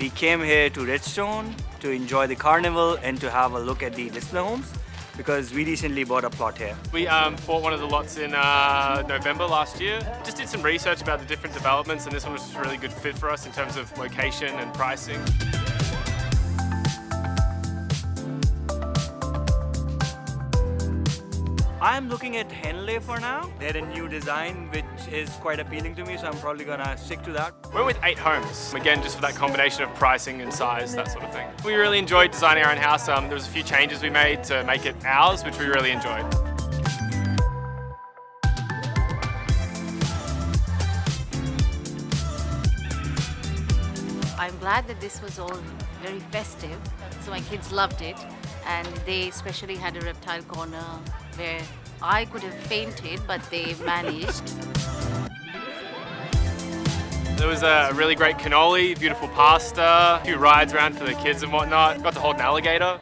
We came here to Redstone to enjoy the carnival and to have a look at the display homes because we recently bought a plot here. We bought one of the lots in November last year. Just did some research about the different developments, and this one was just a really good fit for us in terms of location and pricing. I'm looking at Henley for now. They had a new design which is quite appealing to me, so I'm probably gonna stick to that. We're with 8 homes, again just for that combination of pricing and size, that sort of thing. We really enjoyed designing our own house. There was a few changes we made to make it ours, which we really enjoyed. I'm glad that this was all very festive, so my kids loved it, and they especially had a reptile corner where I could have fainted, but they managed. There was a really great cannoli, beautiful pasta, a few rides around for the kids and whatnot. Got to hold an alligator.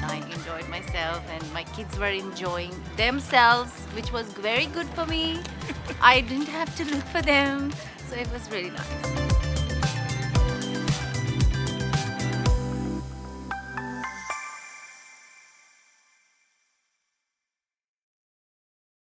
I enjoyed myself and my kids were enjoying themselves, which was very good for me. I didn't have to look for them, so it was really nice.